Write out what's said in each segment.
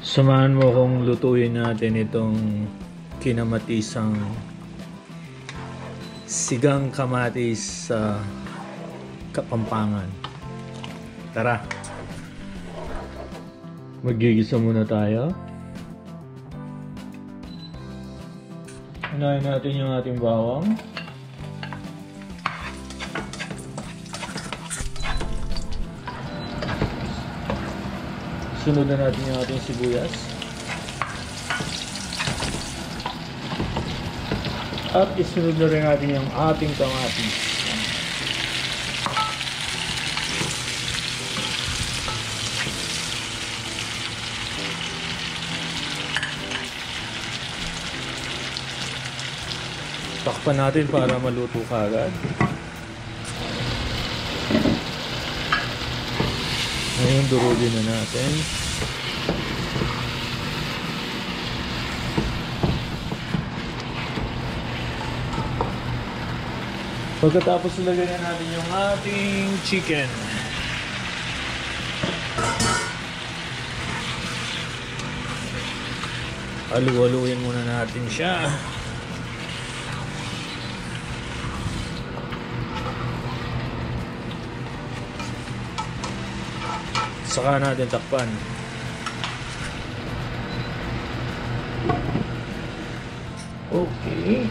Samahan mo kung lutuin natin itong kinamatisang sigang kamatis sa Kapampangan. Tara! Magigisa muna tayo. Unahin natin yung ating bawang. Sunod na natin yung ating sibuyas. At isunod na rin natin yung ating kamatis. Takpan natin para maluto kagad. Ngayon durugin na natin. Pagkatapos ilagay na natin yung ating chicken. Halu-haluin muna natin siya. Saka natin takpan. Okay.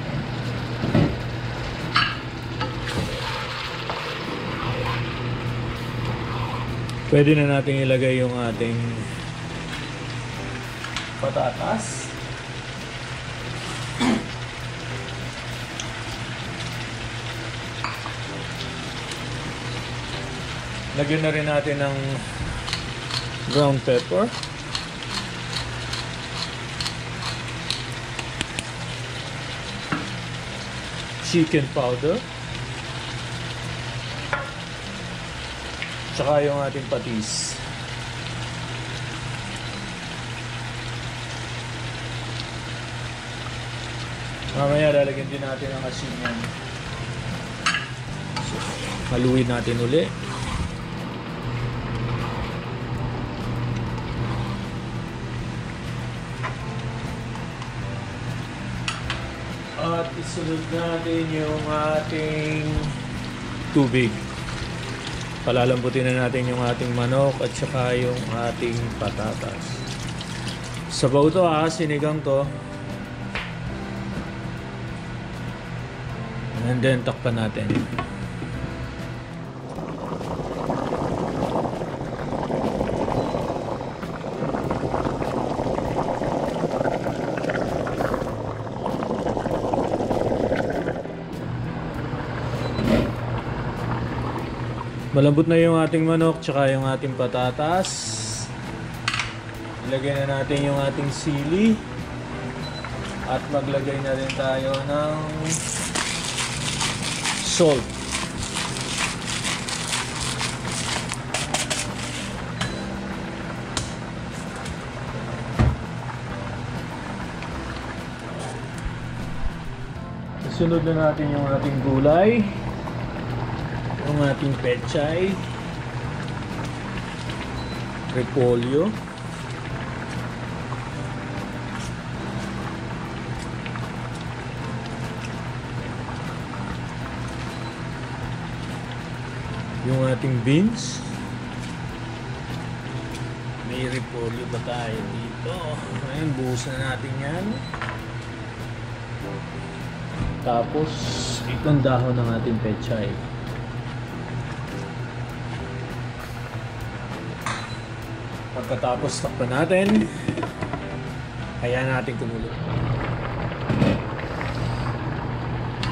Pwede na natin ilagay yung ating patatas. Lagyan na rin natin ng ground pepper, chicken powder, tsaka yung ating patis. Mamaya lalagyan din natin ang asin yan. So, haluin natin uli. At isunod natin yung ating tubig. Palalambutin na natin yung ating manok at saka yung ating patatas. Sabaw to sinigang to. And then takpan natin. Malambot na yung ating manok tsaka yung ating patatas. Ilagay na natin yung ating sili. At maglagay na rin tayo ng salt. Sunod na natin yung ating gulay. Yung ating pechay, repolyo, yung ating beans, may repolyo ba tayo dito? Ngayon buhos na natin yan. Tapos itong dahon ng ating pechay. Pagkatapos takpan natin, hayaan natin kumulo.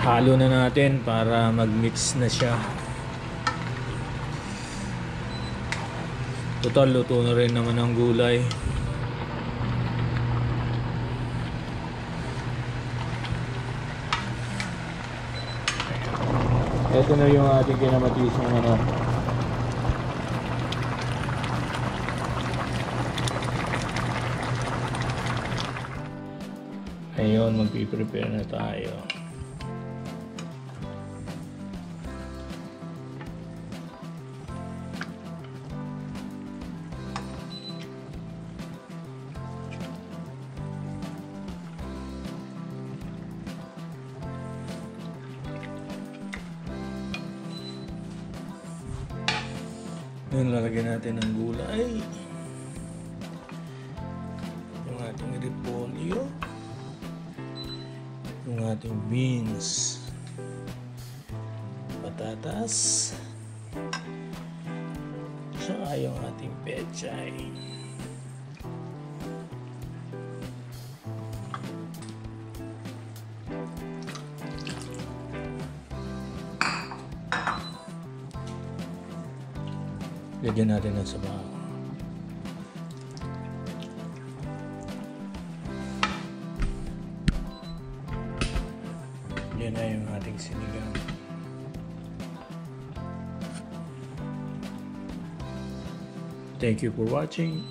Halo na natin para mag-mix na siya. Total luto na rin naman ang gulay. Ito na yung ating kinamatisang manok. Ngayon, magpiprepare na tayo. Ngayon lalagyan natin ng gulay. Yung ating repolyo. Yung ating beans. Patatas. Saka yung ating pechay. Lagyan natin ng sabaw. Yan na yung ating sinigang. Thank you for watching.